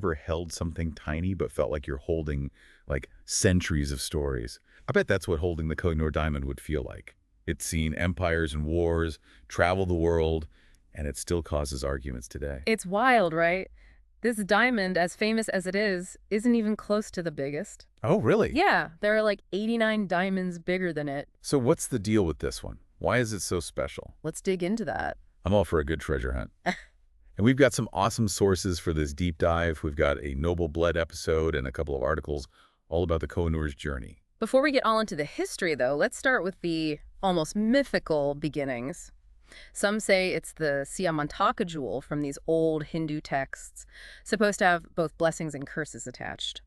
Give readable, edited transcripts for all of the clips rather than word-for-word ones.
Ever held something tiny but felt like you're holding, like, centuries of stories? I bet that's what holding the Koh-i-Noor diamond would feel like. It's seen empires and wars, travel the world, and it still causes arguments today. It's wild, right? This diamond, as famous as it is, isn't even close to the biggest. Oh, really? Yeah, there are like 89 diamonds bigger than it. So what's the deal with this one? Why is it so special? Let's dig into that. I'm all for a good treasure hunt. And we've got some awesome sources for this deep dive. We've got a Noble Blood episode and a couple of articles all about the Koh-i-Noor's journey. Before we get all into the history, though, let's start with the almost mythical beginnings. Some say it's the Siamantaka jewel from these old Hindu texts, supposed to have both blessings and curses attached.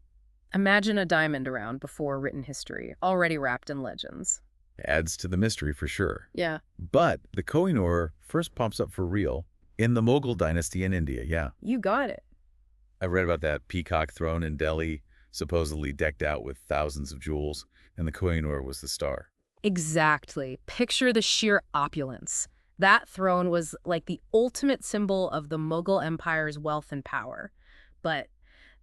Imagine a diamond around before written history, already wrapped in legends. Adds to the mystery for sure. Yeah. But the Koh-i-Noor first pops up for real in the Mughal dynasty in India, yeah. You got it. I read about that peacock throne in Delhi, supposedly decked out with thousands of jewels, and the Koh-i-Noor was the star. Exactly. Picture the sheer opulence. That throne was like the ultimate symbol of the Mughal Empire's wealth and power. But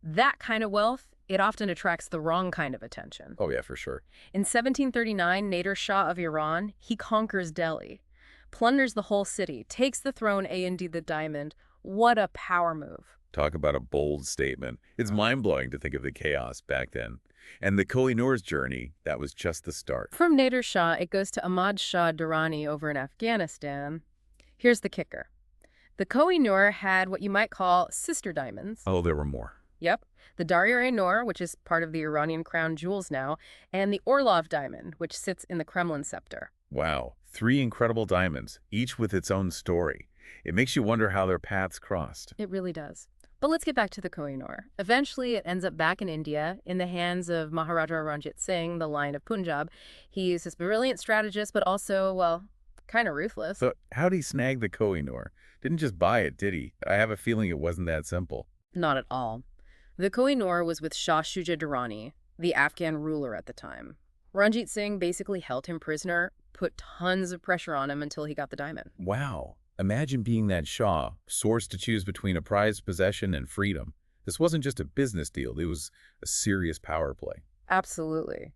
that kind of wealth, it often attracts the wrong kind of attention. Oh yeah, for sure. In 1739, Nader Shah of Iran, he conquers Delhi, plunders the whole city, takes the throne and the diamond. What a power move. Talk about a bold statement. It's mind-blowing to think of the chaos back then. And the Koh-i-Noor's journey, that was just the start. From Nader Shah, it goes to Ahmad Shah Durrani over in Afghanistan. Here's the kicker. The Koh-i-Noor had what you might call sister diamonds. Oh, there were more. Yep. The Darya-e-Noor, which is part of the Iranian crown jewels now, and the Orlov diamond, which sits in the Kremlin scepter. Wow, 3 incredible diamonds, each with its own story. It makes you wonder how their paths crossed. It really does. But let's get back to the Koh-i-Noor. Eventually, it ends up back in India in the hands of Maharaja Ranjit Singh, the Lion of Punjab. He's this brilliant strategist, but also, well, kind of ruthless. So how'd he snag the Koh-i-Noor? Didn't just buy it, did he? I have a feeling it wasn't that simple. Not at all. The Koh-i-Noor was with Shah Shuja Durrani, the Afghan ruler at the time. Ranjit Singh basically held him prisoner, put tons of pressure on him until he got the diamond. Wow. Imagine being that Shah, forced to choose between a prized possession and freedom. This wasn't just a business deal, it was a serious power play. Absolutely.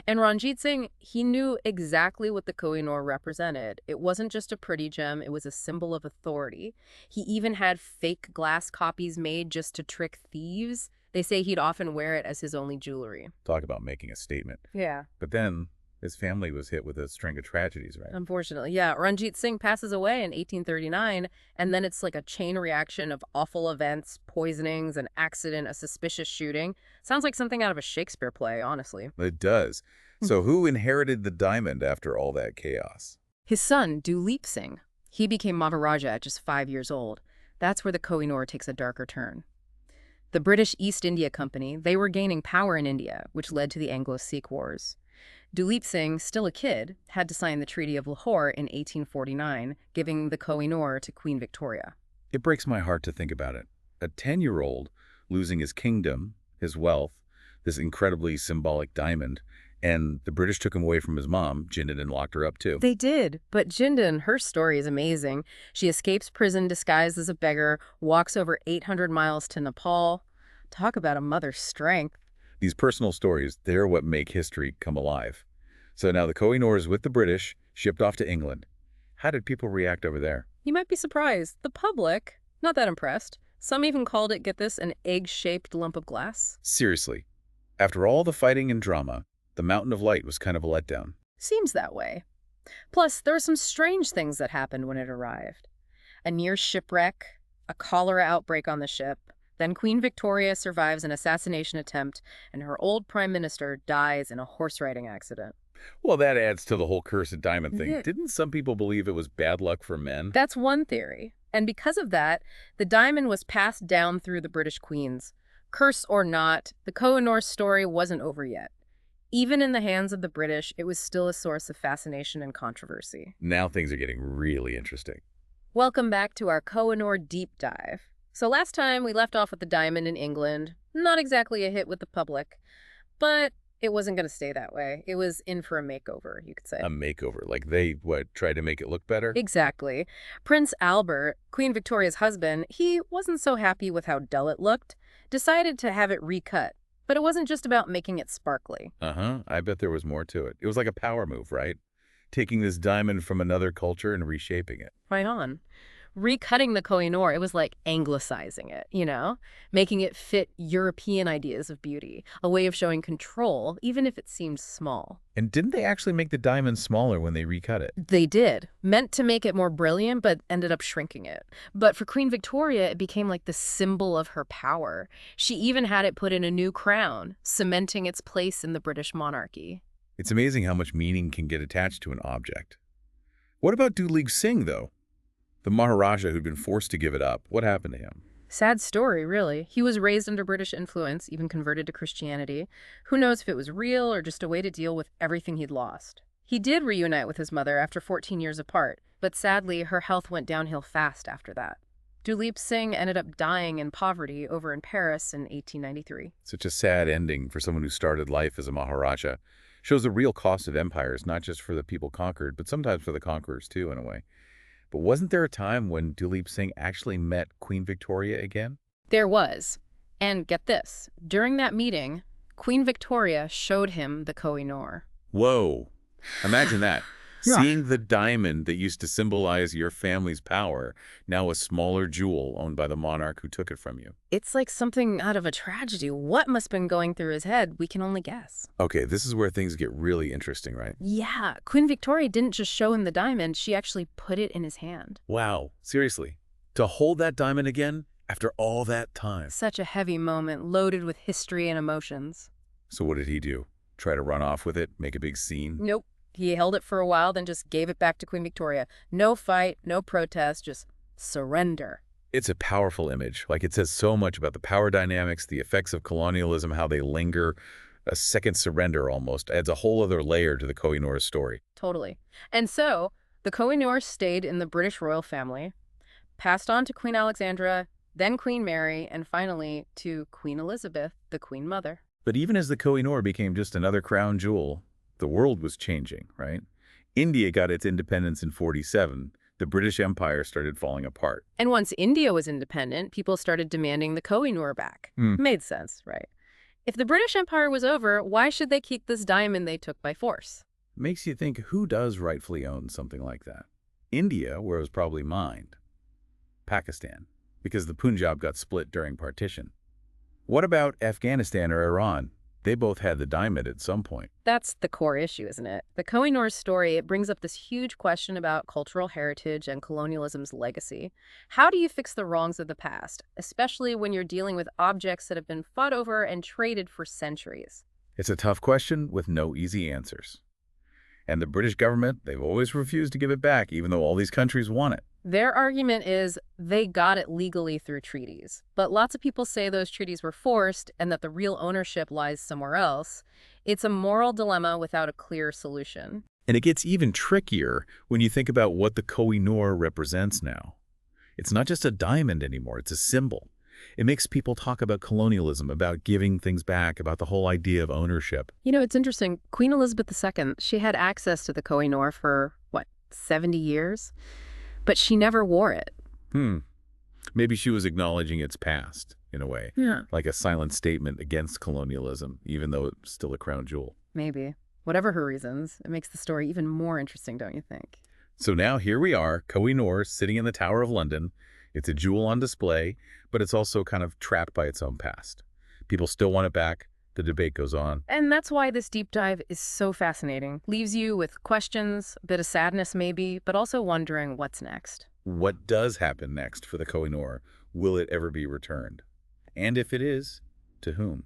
And Ranjit Singh, he knew exactly what the Koh-i-Noor represented. It wasn't just a pretty gem, it was a symbol of authority. He even had fake glass copies made just to trick thieves. They say he'd often wear it as his only jewelry. Talk about making a statement. Yeah. But then his family was hit with a string of tragedies, right? Unfortunately, yeah. Ranjit Singh passes away in 1839, and then it's like a chain reaction of awful events, poisonings, an accident, a suspicious shooting. Sounds like something out of a Shakespeare play, honestly. It does. So who inherited the diamond after all that chaos? His son, Duleep Singh. He became Maharaja at just 5 years old. That's where the Koh-i-Noor takes a darker turn. The British East India Company, they were gaining power in India, which led to the Anglo-Sikh Wars. Duleep Singh, still a kid, had to sign the Treaty of Lahore in 1849, giving the Koh-i-Noor to Queen Victoria. It breaks my heart to think about it. A 10-year-old losing his kingdom, his wealth, this incredibly symbolic diamond, and the British took him away from his mom, Jindal, and locked her up too. They did, but Jindal, her story is amazing. She escapes prison disguised as a beggar, walks over 800 miles to Nepal. Talk about a mother's strength. These personal stories, they're what make history come alive. So now the Koh-i-Noor is with the British, shipped off to England. How did people react over there? You might be surprised. The public, not that impressed. Some even called it, get this, an egg-shaped lump of glass. Seriously, after all the fighting and drama, the Mountain of Light was kind of a letdown. Seems that way. Plus, there were some strange things that happened when it arrived. A near shipwreck, a cholera outbreak on the ship, then Queen Victoria survives an assassination attempt, and her old prime minister dies in a horse riding accident. Well, that adds to the whole cursed diamond thing. Yeah. Didn't some people believe it was bad luck for men? That's one theory. And because of that, the diamond was passed down through the British queens. Curse or not, the Koh-i-Noor story wasn't over yet. Even in the hands of the British, it was still a source of fascination and controversy. Now things are getting really interesting. Welcome back to our Koh-i-Noor deep dive. So last time we left off with the diamond in England. Not exactly a hit with the public, but it wasn't going to stay that way. It was in for a makeover, you could say. A makeover, like they, tried to make it look better? Exactly. Prince Albert, Queen Victoria's husband, he wasn't so happy with how dull it looked. decided to have it recut. But it wasn't just about making it sparkly. Uh-huh. I bet there was more to it. It was like a power move, right? Taking this diamond from another culture and reshaping it. Right on. Recutting the Koh-i-Noor, it was like anglicizing it, making it fit European ideas of beauty, a way of showing control, even if it seemed small. And didn't they actually make the diamond smaller when they recut it? They did, meant to make it more brilliant, but ended up shrinking it. But for Queen Victoria, it became like the symbol of her power. She even had it put in a new crown, cementing its place in the British monarchy. It's amazing how much meaning can get attached to an object. What about Duleep Singh, though? The Maharaja who'd been forced to give it up. What happened to him? Sad story, really. He was raised under British influence, even converted to Christianity. Who knows if it was real or just a way to deal with everything he'd lost. He did reunite with his mother after 14 years apart, but sadly, her health went downhill fast after that. Duleep Singh ended up dying in poverty over in Paris in 1893. Such a sad ending for someone who started life as a Maharaja. Shows the real cost of empires, not just for the people conquered, but sometimes for the conquerors too, in a way. But wasn't there a time when Duleep Singh actually met Queen Victoria again? There was. And get this, during that meeting, Queen Victoria showed him the Koh-i-Noor. Whoa. Imagine that. Yeah. Seeing the diamond that used to symbolize your family's power, now a smaller jewel owned by the monarch who took it from you. It's like something out of a tragedy. What must have been going through his head? We can only guess. Okay, this is where things get really interesting, right? Yeah, Queen Victoria didn't just show him the diamond, she actually put it in his hand. Wow, seriously. To hold that diamond again after all that time. Such a heavy moment, loaded with history and emotions. So what did he do? Try to run off with it, make a big scene? Nope. He held it for a while, then just gave it back to Queen Victoria. No fight, no protest, just surrender. It's a powerful image. Like, it says so much about the power dynamics, the effects of colonialism, how they linger. A second surrender almost adds a whole other layer to the Koh-i-Noor's story. Totally. And so, the Koh-i-Noor stayed in the British royal family, passed on to Queen Alexandra, then Queen Mary, and finally to Queen Elizabeth, the Queen Mother. But even as the Koh-i-Noor became just another crown jewel, the world was changing, right? India got its independence in 47. The British Empire started falling apart. And once India was independent, people started demanding the Koh-i-Noor back. Made sense, right? If the British Empire was over, why should they keep this diamond they took by force? Makes you think, who does rightfully own something like that? India, where it was probably mined. Pakistan, because the Punjab got split during partition. What about Afghanistan or Iran? They both had the diamond at some point. That's the core issue, isn't it? The Koh-i-Noor's story, it brings up this huge question about cultural heritage and colonialism's legacy. How do you fix the wrongs of the past, especially when you're dealing with objects that have been fought over and traded for centuries? It's a tough question with no easy answers. And the British government, they've always refused to give it back, even though all these countries want it. Their argument is they got it legally through treaties. But lots of people say those treaties were forced and that the real ownership lies somewhere else. It's a moral dilemma without a clear solution. And it gets even trickier when you think about what the Koh-i-Noor represents now. It's not just a diamond anymore, it's a symbol. It makes people talk about colonialism, about giving things back, about the whole idea of ownership. It's interesting. Queen Elizabeth II, she had access to the Koh-i-Noor for, 70 years? But she never wore it. Maybe she was acknowledging its past, in a way. Yeah. Like a silent statement against colonialism, even though it's still a crown jewel. Maybe. Whatever her reasons, it makes the story even more interesting, don't you think? So now here we are, Koh-i-Noor sitting in the Tower of London. It's a jewel on display, but it's also kind of trapped by its own past. People still want it back. The debate goes on. And that's why this deep dive is so fascinating. Leaves you with questions, a bit of sadness maybe, but also wondering what's next. What does happen next for the Koh-i-Noor? Will it ever be returned? And if it is, to whom?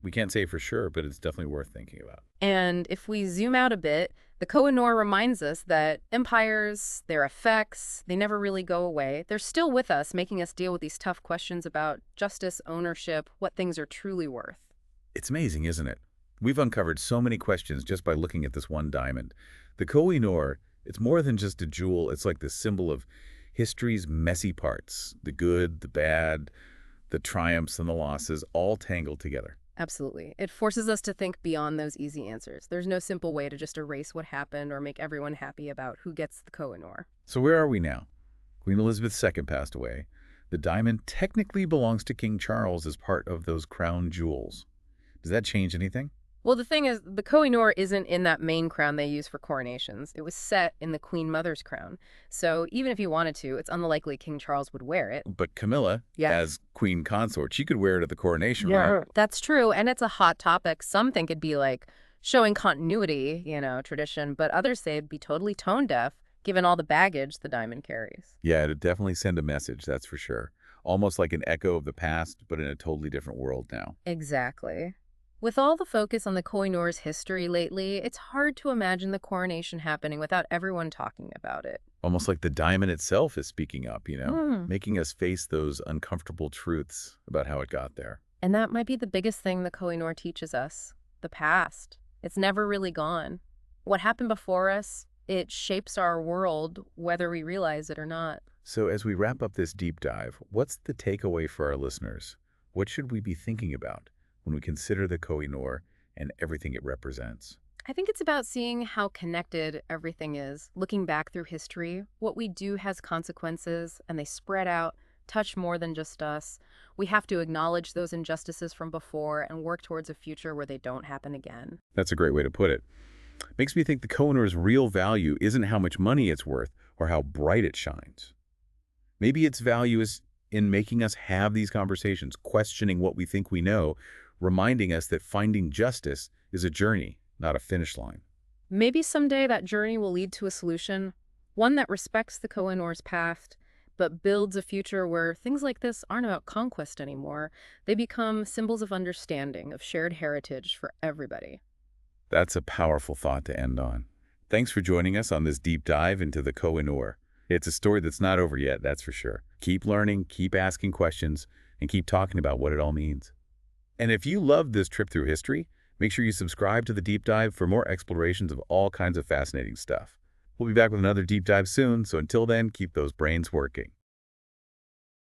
We can't say for sure, but it's definitely worth thinking about. And if we zoom out a bit, the Koh-i-Noor reminds us that empires, their effects, they never really go away. They're still with us, making us deal with these tough questions about justice, ownership, what things are truly worth. It's amazing, isn't it? We've uncovered so many questions just by looking at this one diamond. The Koh-i-Noor, it's more than just a jewel. It's like the symbol of history's messy parts, the good, the bad, the triumphs and the losses, all tangled together. Absolutely. It forces us to think beyond those easy answers. There's no simple way to just erase what happened or make everyone happy about who gets the Koh-i-Noor. So where are we now? Queen Elizabeth II passed away. The diamond technically belongs to King Charles as part of those crown jewels. Does that change anything? Well, the thing is, the Koh-i-Noor isn't in that main crown they use for coronations. It was set in the Queen Mother's crown. So even if you wanted to, it's unlikely King Charles would wear it. But Camilla, Yeah. as queen consort, she could wear it at the coronation, right? That's true, and it's a hot topic. Some think it'd be like showing continuity, tradition, but others say it'd be totally tone deaf, given all the baggage the diamond carries. Yeah, it'd definitely send a message, that's for sure. Almost like an echo of the past, but in a totally different world now. Exactly. With all the focus on the Koh-i-Noor's history lately, it's hard to imagine the coronation happening without everyone talking about it. Almost like the diamond itself is speaking up, Hmm. making us face those uncomfortable truths about how it got there. And that might be the biggest thing the Koh-i-Noor teaches us, the past. It's never really gone. What happened before us, it shapes our world, whether we realize it or not. So as we wrap up this deep dive, what's the takeaway for our listeners? What should we be thinking about when we consider the Koh-i-Noor and everything it represents? I think it's about seeing how connected everything is, looking back through history. What we do has consequences, and they spread out, touch more than just us. We have to acknowledge those injustices from before and work towards a future where they don't happen again. That's a great way to put it. Makes me think the Koh-i-Noor's real value isn't how much money it's worth or how bright it shines. Maybe its value is in making us have these conversations, questioning what we think we know, reminding us that finding justice is a journey, not a finish line. Maybe someday that journey will lead to a solution, one that respects the Koh-i-Noor's past, but builds a future where things like this aren't about conquest anymore. They become symbols of understanding, of shared heritage for everybody. That's a powerful thought to end on. Thanks for joining us on this deep dive into the Koh-i-Noor. It's a story that's not over yet, that's for sure. Keep learning, keep asking questions, and keep talking about what it all means. And if you loved this trip through history, make sure you subscribe to the deep dive for more explorations of all kinds of fascinating stuff. We'll be back with another deep dive soon, so until then, keep those brains working.